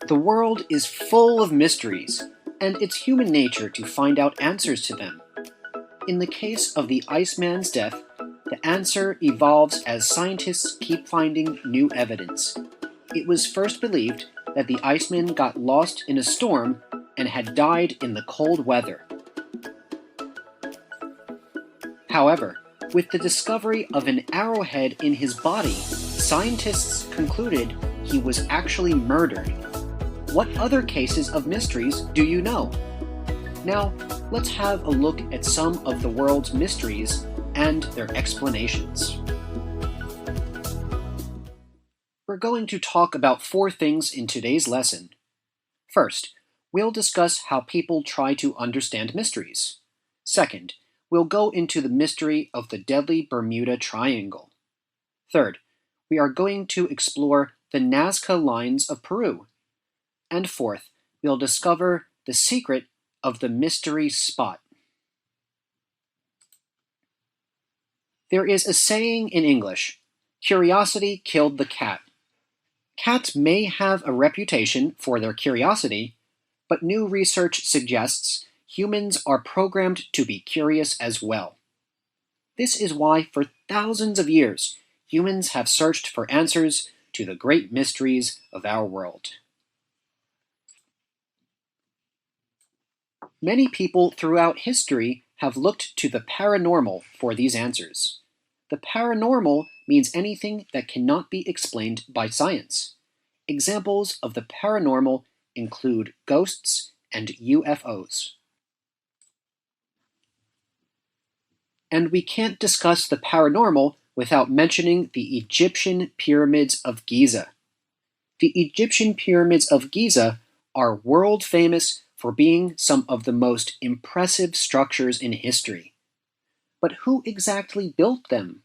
The world is full of mysteries, and it's human nature to find out answers to them. In the case of the Iceman's death, the answer evolves as scientists keep finding new evidence. It was first believed that the Iceman got lost in a storm and had died in the cold weather. However, with the discovery of an arrowhead in his body, scientists concluded he was actually murdered. What other cases of mysteries do you know? Now, let's have a look at some of the world's mysteries and their explanations. We're going to talk about 4 things in today's lesson. First, we'll discuss how people try to understand mysteries. Second, we'll go into the mystery of the deadly Bermuda Triangle. Third, we are going to explore the Nazca Lines of Peru. And fourth, we'll discover the secret of the mystery spot. There is a saying in English, curiosity killed the cat. Cats may have a reputation for their curiosity, but new research suggests humans are programmed to be curious as well. This is why for thousands of years, humans have searched for answers to the great mysteries of our world. Many people throughout history have looked to the paranormal for these answers. The paranormal means anything that cannot be explained by science. Examples of the paranormal include ghosts and UFOs. And we can't discuss the paranormal without mentioning the Egyptian pyramids of Giza. The Egyptian pyramids of Giza are world famous for being some of the most impressive structures in history. But who exactly built them?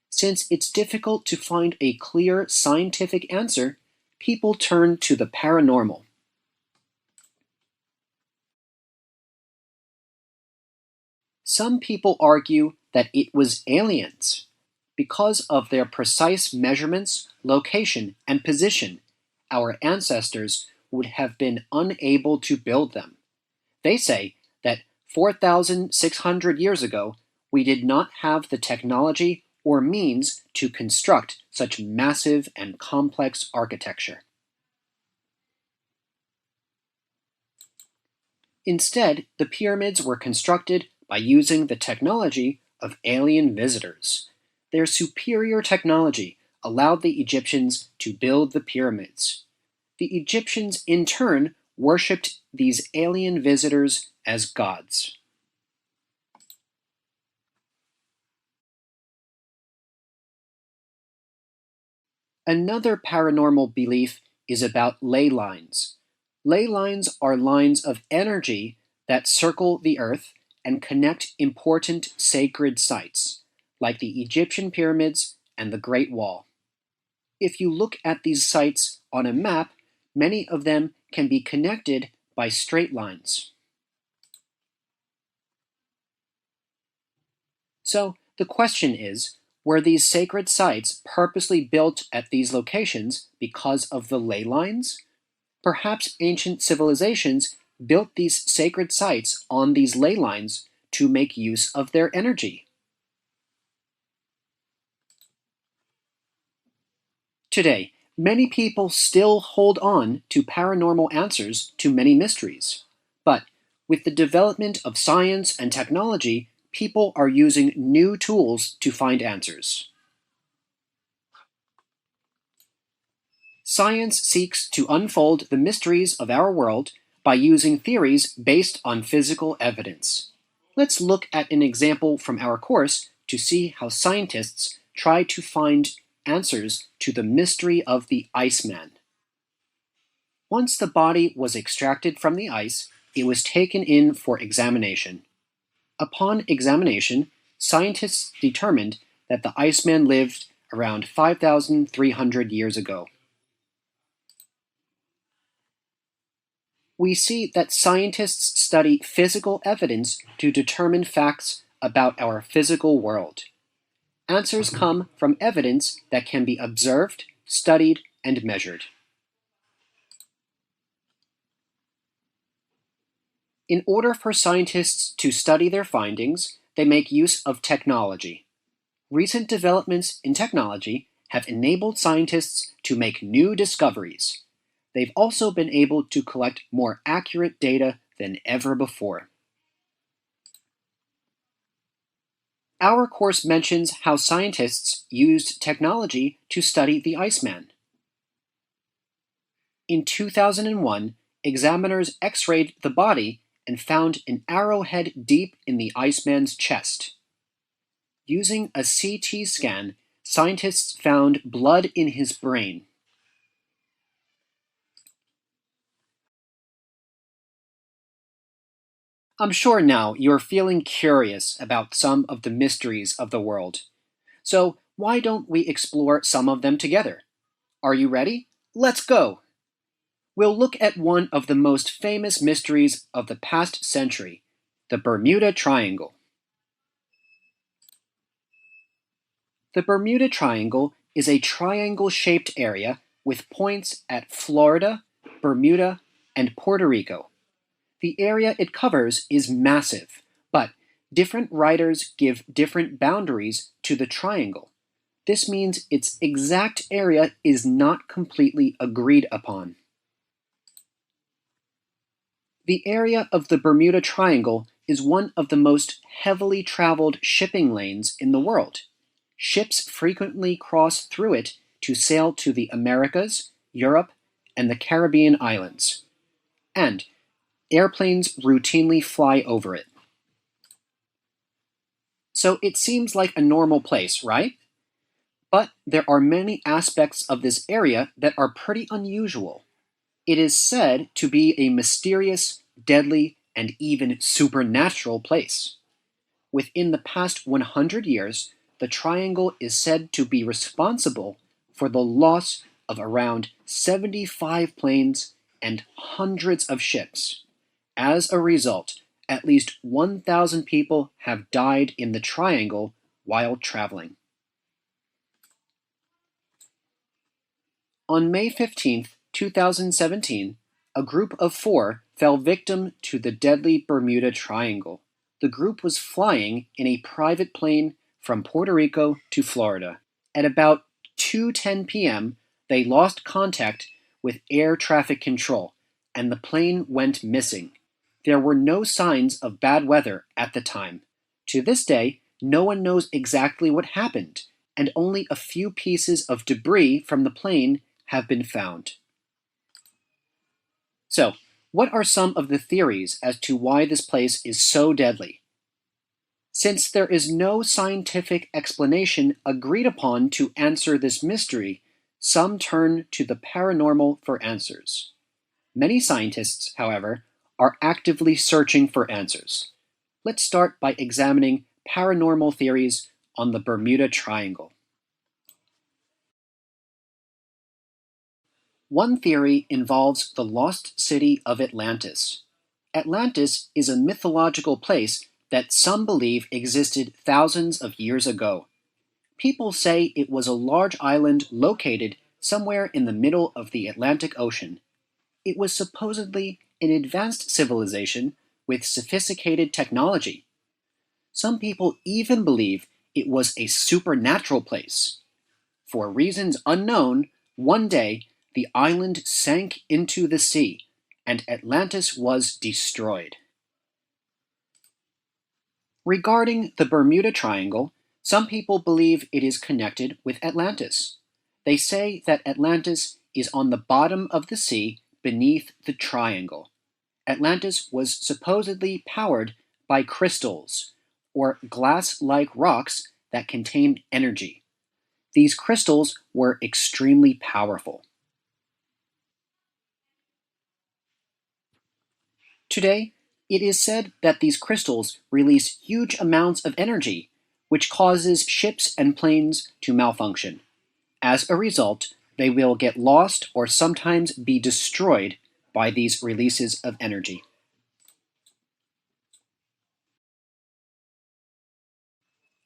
Since it's difficult to find a clear scientific answer, people turn to the paranormal. Some people argue that it was aliens. Because of their precise measurements, location, and position, our ancestors would have been unable to build them. They say that 4,600 years ago, we did not have the technology or means to construct such massive and complex architecture. Instead, the pyramids were constructed by using the technology of alien visitors. Their superior technology allowed the Egyptians to build the pyramids. The Egyptians, in turn, worshipped these alien visitors as gods. Another paranormal belief is about ley lines. Ley lines are lines of energy that circle the earth and connect important sacred sites, like the Egyptian pyramids and the Great Wall. If you look at these sites on a map, many of them can be connected by straight lines. So the question is, were these sacred sites purposely built at these locations because of the ley lines? Perhaps ancient civilizations built these sacred sites on these ley lines to make use of their energy. Today, many people still hold on to paranormal answers to many mysteries. But with the development of science and technology, people are using new tools to find answers. Science seeks to unfold the mysteries of our world by using theories based on physical evidence. Let's look at an example from our course to see how scientists try to find answers to the mystery of the Iceman. Once the body was extracted from the ice, it was taken in for examination. Upon examination, scientists determined that the Iceman lived around 5,300 years ago. We see that scientists study physical evidence to determine facts about our physical world. Answers come from evidence that can be observed, studied, and measured. In order for scientists to study their findings, they make use of technology. Recent developments in technology have enabled scientists to make new discoveries. They've also been able to collect more accurate data than ever before. Our course mentions how scientists used technology to study the Iceman. In 2001, examiners X-rayed the body and found an arrowhead deep in the Iceman's chest. Using a CT scan, scientists found blood in his brain. I'm sure now you're feeling curious about some of the mysteries of the world. So why don't we explore some of them together? Are you ready? Let's go! We'll look at one of the most famous mysteries of the past century, the Bermuda Triangle. The Bermuda Triangle is a triangle-shaped area with points at Florida, Bermuda, and Puerto Rico. The area it covers is massive, but different writers give different boundaries to the triangle. This means its exact area is not completely agreed upon. The area of the Bermuda Triangle is one of the most heavily traveled shipping lanes in the world. Ships frequently cross through it to sail to the Americas, Europe, and the Caribbean islands. And airplanes routinely fly over it. So it seems like a normal place, right? But there are many aspects of this area that are pretty unusual. It is said to be a mysterious, deadly, and even supernatural place. Within the past 100 years, the triangle is said to be responsible for the loss of around 75 planes and hundreds of ships. As a result, at least 1,000 people have died in the triangle while traveling. On May 15, 2017, a group of 4 fell victim to the deadly Bermuda Triangle. The group was flying in a private plane from Puerto Rico to Florida. At about 2:10 p.m., they lost contact with air traffic control, and the plane went missing. There were no signs of bad weather at the time. To this day, no one knows exactly what happened, and only a few pieces of debris from the plane have been found. So, what are some of the theories as to why this place is so deadly? Since there is no scientific explanation agreed upon to answer this mystery, some turn to the paranormal for answers. Many scientists, however, are actively searching for answers. Let's start by examining paranormal theories on the Bermuda Triangle. One theory involves the lost city of Atlantis. Atlantis is a mythological place that some believe existed thousands of years ago. People say it was a large island located somewhere in the middle of the Atlantic Ocean. It was supposedly an advanced civilization with sophisticated technology. Some people even believe it was a supernatural place. For reasons unknown, one day the island sank into the sea, and Atlantis was destroyed. Regarding the Bermuda Triangle, some people believe it is connected with Atlantis. They say that Atlantis is on the bottom of the sea beneath the triangle. Atlantis was supposedly powered by crystals, or glass-like rocks that contained energy. These crystals were extremely powerful. Today, it is said that these crystals release huge amounts of energy, which causes ships and planes to malfunction. As a result, they will get lost or sometimes be destroyed by these releases of energy.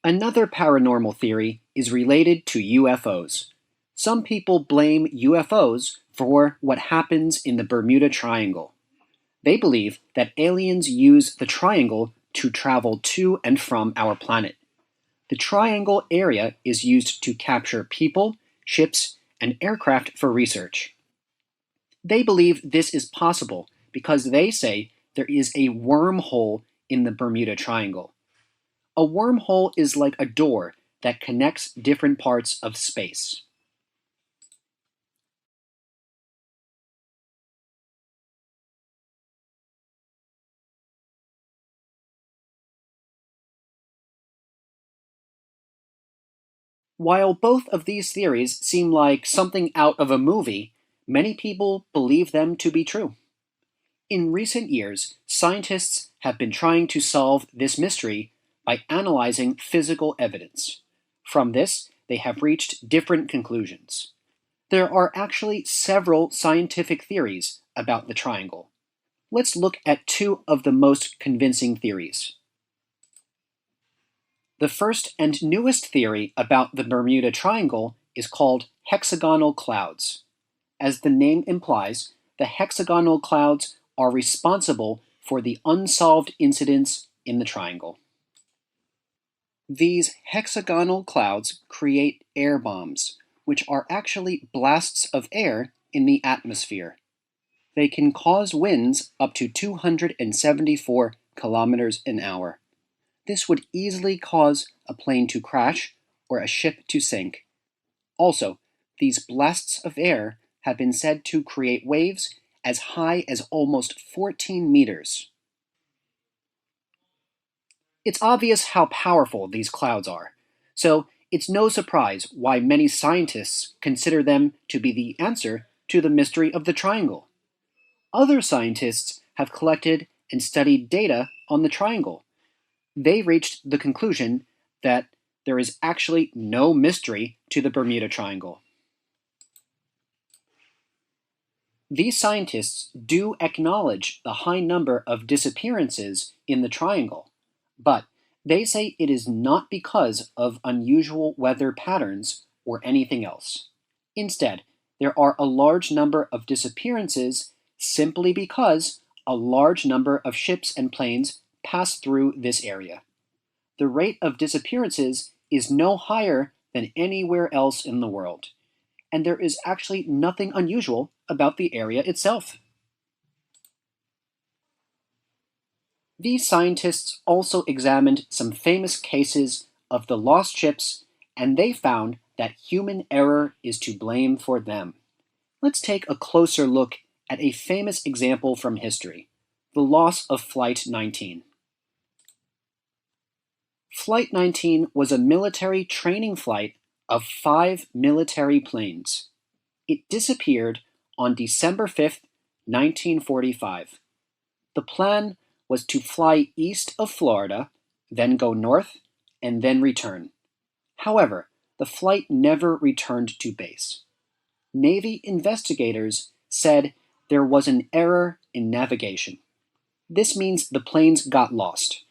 Another paranormal theory is related to UFOs. Some people blame UFOs for what happens in the Bermuda Triangle. They believe that aliens use the triangle to travel to and from our planet. The triangle area is used to capture people, ships, and aircraft for research. They believe this is possible because they say there is a wormhole in the Bermuda Triangle. A wormhole is like a door that connects different parts of space. While both of these theories seem like something out of a movie, many people believe them to be true. In recent years, scientists have been trying to solve this mystery by analyzing physical evidence. From this, they have reached different conclusions. There are actually several scientific theories about the triangle. Let's look at two of the most convincing theories. The first and newest theory about the Bermuda Triangle is called hexagonal clouds. As the name implies, the hexagonal clouds are responsible for the unsolved incidents in the triangle. These hexagonal clouds create air bombs, which are actually blasts of air in the atmosphere. They can cause winds up to 274 kilometers an hour. This would easily cause a plane to crash or a ship to sink. Also, these blasts of air have been said to create waves as high as almost 14 meters. It's obvious how powerful these clouds are, so it's no surprise why many scientists consider them to be the answer to the mystery of the triangle. Other scientists have collected and studied data on the triangle. They reached the conclusion that there is actually no mystery to the Bermuda Triangle. These scientists do acknowledge the high number of disappearances in the triangle, but they say it is not because of unusual weather patterns or anything else. Instead, there are a large number of disappearances simply because a large number of ships and planes pass through this area. The rate of disappearances is no higher than anywhere else in the world, and there is actually nothing unusual about the area itself. These scientists also examined some famous cases of the lost ships, and they found that human error is to blame for them. Let's take a closer look at a famous example from history, the loss of Flight 19. Flight 19 was a military training flight of 5 military planes. It disappeared on December 5th, 1945. The plan was to fly east of Florida, then go north, and then return. However, the flight never returned to base. Navy investigators said there was an error in navigation. This means the planes got lost.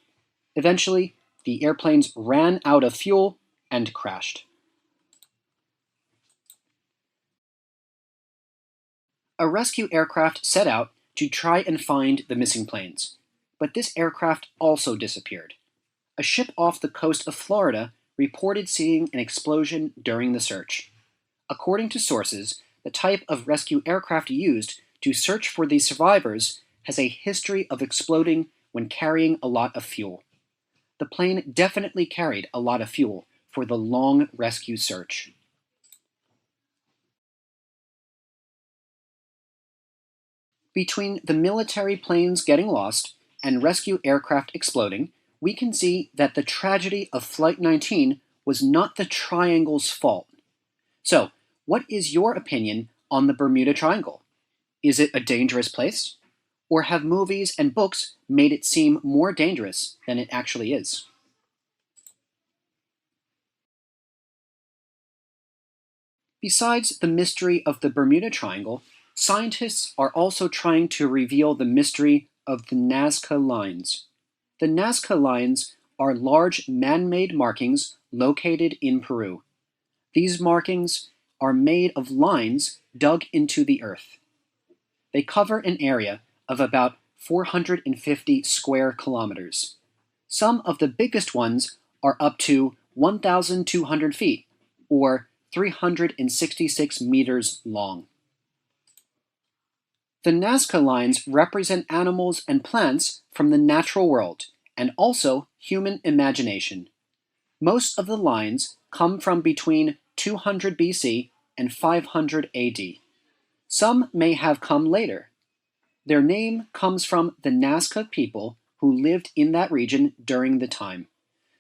Eventually, the airplanes ran out of fuel and crashed. A rescue aircraft set out to try and find the missing planes, but this aircraft also disappeared. A ship off the coast of Florida reported seeing an explosion during the search. According to sources, the type of rescue aircraft used to search for the survivors has a history of exploding when carrying a lot of fuel. The plane definitely carried a lot of fuel for the long rescue search. Between the military planes getting lost and rescue aircraft exploding, we can see that the tragedy of Flight 19 was not the triangle's fault. So, what is your opinion on the Bermuda Triangle? Is it a dangerous place? Or have movies and books made it seem more dangerous than it actually is? Besides the mystery of the Bermuda Triangle, scientists are also trying to reveal the mystery of the Nazca Lines. The Nazca Lines are large man-made markings located in Peru. These markings are made of lines dug into the earth. They cover an area of about 450 square kilometers. Some of the biggest ones are up to 1,200 feet, or 366 meters long. The Nazca lines represent animals and plants from the natural world, and also human imagination. Most of the lines come from between 200 BC and 500 AD. Some may have come later. Their name comes from the Nazca people who lived in that region during the time.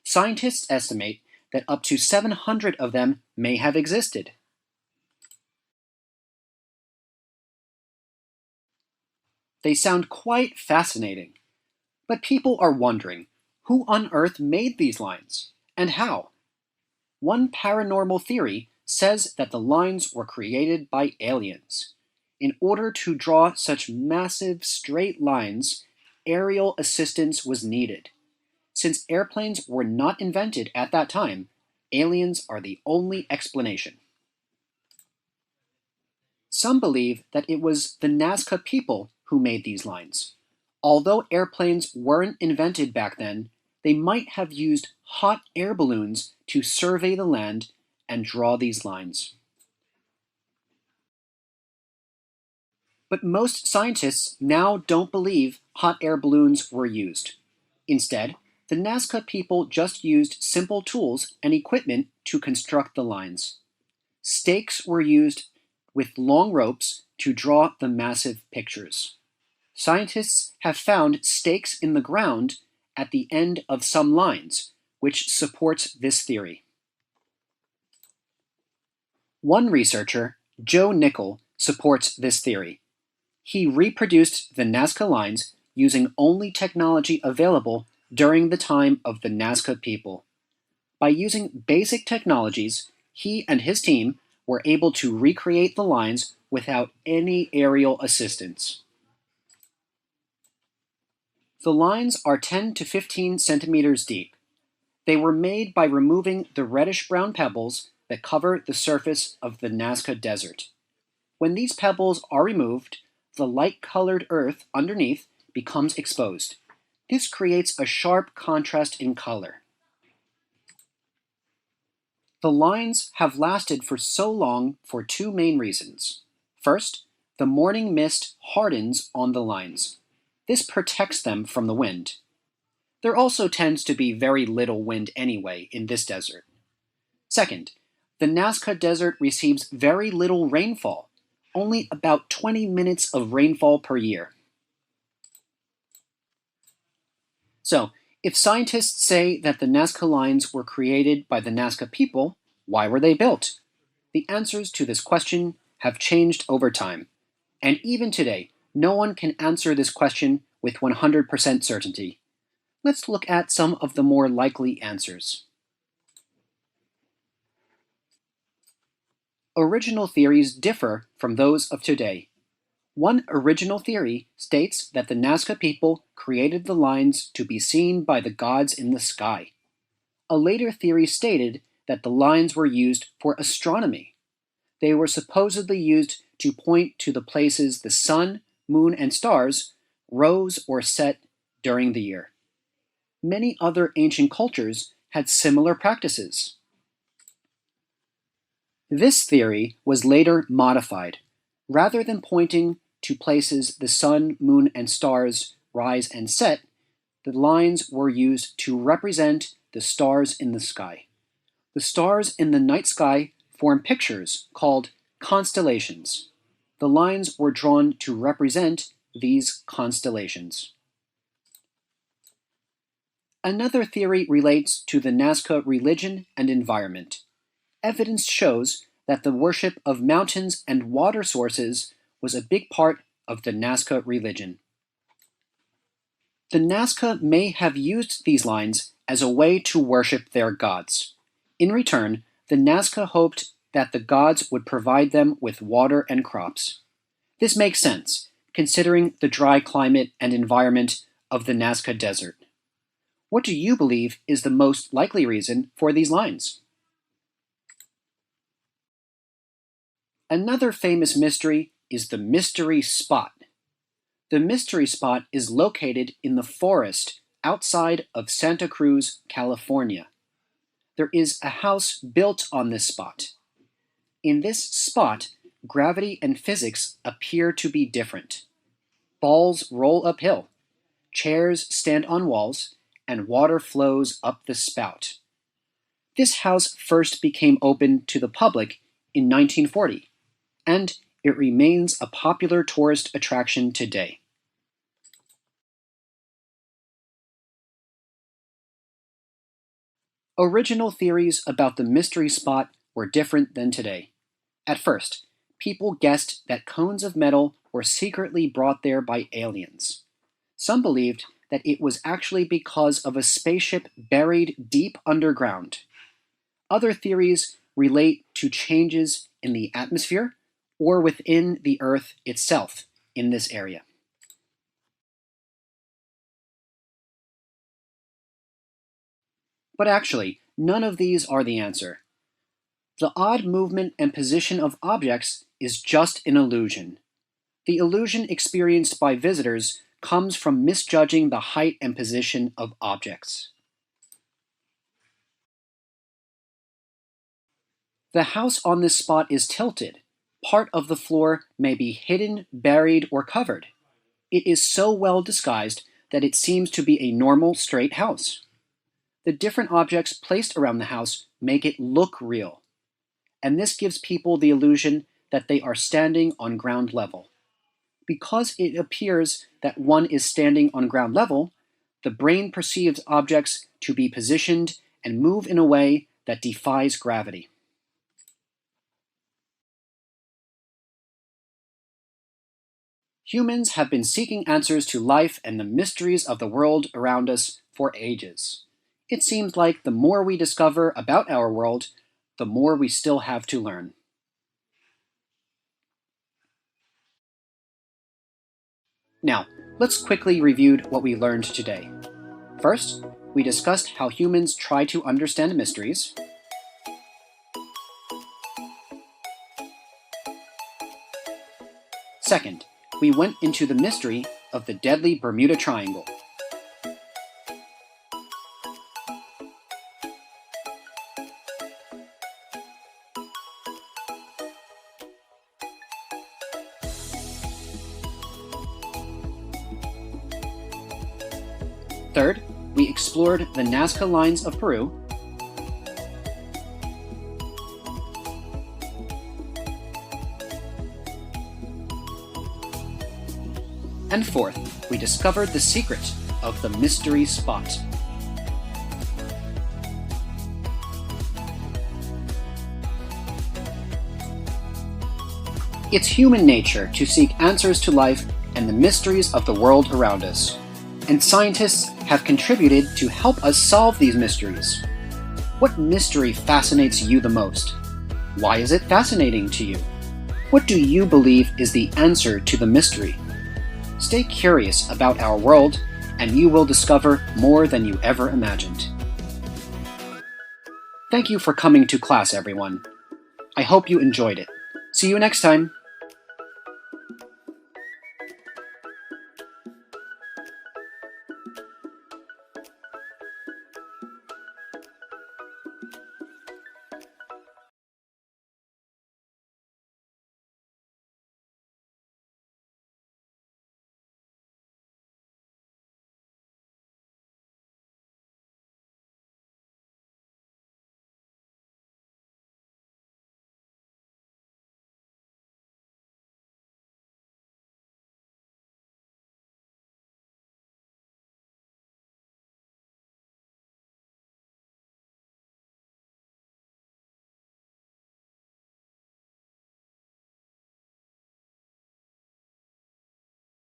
Scientists estimate that up to 700 of them may have existed. They sound quite fascinating. But people are wondering, who on earth made these lines? And how? One paranormal theory says that the lines were created by aliens. In order to draw such massive straight lines, aerial assistance was needed. Since airplanes were not invented at that time, aliens are the only explanation. Some believe that it was the Nazca people who made these lines. Although airplanes weren't invented back then, they might have used hot air balloons to survey the land and draw these lines. But most scientists now don't believe hot air balloons were used. Instead, the Nazca people just used simple tools and equipment to construct the lines. Stakes were used with long ropes to draw the massive pictures. Scientists have found stakes in the ground at the end of some lines, which supports this theory. One researcher, Joe Nickel, supports this theory. He reproduced the Nazca lines using only technology available during the time of the Nazca people. By using basic technologies, he and his team were able to recreate the lines without any aerial assistance. The lines are 10 to 15 centimeters deep. They were made by removing the reddish-brown pebbles that cover the surface of the Nazca Desert. When these pebbles are removed, the light-colored earth underneath becomes exposed. This creates a sharp contrast in color. The lines have lasted for so long for two main reasons. First, the morning mist hardens on the lines. This protects them from the wind. There also tends to be very little wind anyway in this desert. Second, the Nazca Desert receives very little rainfall, only about 20 minutes of rainfall per year. So, if scientists say that the Nazca lines were created by the Nazca people, why were they built? The answers to this question have changed over time, and even today, no one can answer this question with 100% certainty. Let's look at some of the more likely answers. Original theories differ from those of today. One original theory states that the Nazca people created the lines to be seen by the gods in the sky. A later theory stated that the lines were used for astronomy. They were supposedly used to point to the places the sun, moon, and stars rose or set during the year. Many other ancient cultures had similar practices. This theory was later modified. Rather than pointing to places the sun, moon, and stars rise and set, the lines were used to represent the stars in the sky. The stars in the night sky form pictures called constellations. The lines were drawn to represent these constellations. Another theory relates to the Nazca religion and environment. Evidence shows that the worship of mountains and water sources was a big part of the Nazca religion. The Nazca may have used these lines as a way to worship their gods. In return, the Nazca hoped that the gods would provide them with water and crops. This makes sense, considering the dry climate and environment of the Nazca Desert. What do you believe is the most likely reason for these lines? Another famous mystery is the mystery spot. The mystery spot is located in the forest outside of Santa Cruz, California. There is a house built on this spot. In this spot, gravity and physics appear to be different. Balls roll uphill, chairs stand on walls, and water flows up the spout. This house first became open to the public in 1940, and it remains a popular tourist attraction today. Original theories about the mystery spot were different than today. At first, people guessed that cones of metal were secretly brought there by aliens. Some believed that it was actually because of a spaceship buried deep underground. Other theories relate to changes in the atmosphere or within the Earth itself in this area. But actually, none of these are the answer. The odd movement and position of objects is just an illusion. The illusion experienced by visitors comes from misjudging the height and position of objects. The house on this spot is tilted. Part of the floor may be hidden, buried, or covered. It is so well disguised that it seems to be a normal, straight house. The different objects placed around the house make it look real, and this gives people the illusion that they are standing on ground level. Because it appears that one is standing on ground level, the brain perceives objects to be positioned and move in a way that defies gravity. Humans have been seeking answers to life and the mysteries of the world around us for ages. It seems like the more we discover about our world, the more we still have to learn. Now, let's quickly review what we learned today. First, we discussed how humans try to understand mysteries. Second, we went into the mystery of the deadly Bermuda Triangle. Third, we explored the Nazca Lines of Peru. And fourth, we discovered the secret of the mystery spot. It's human nature to seek answers to life and the mysteries of the world around us. And scientists have contributed to help us solve these mysteries. What mystery fascinates you the most? Why is it fascinating to you? What do you believe is the answer to the mystery? Stay curious about our world, and you will discover more than you ever imagined. Thank you for coming to class, everyone. I hope you enjoyed it. See you next time.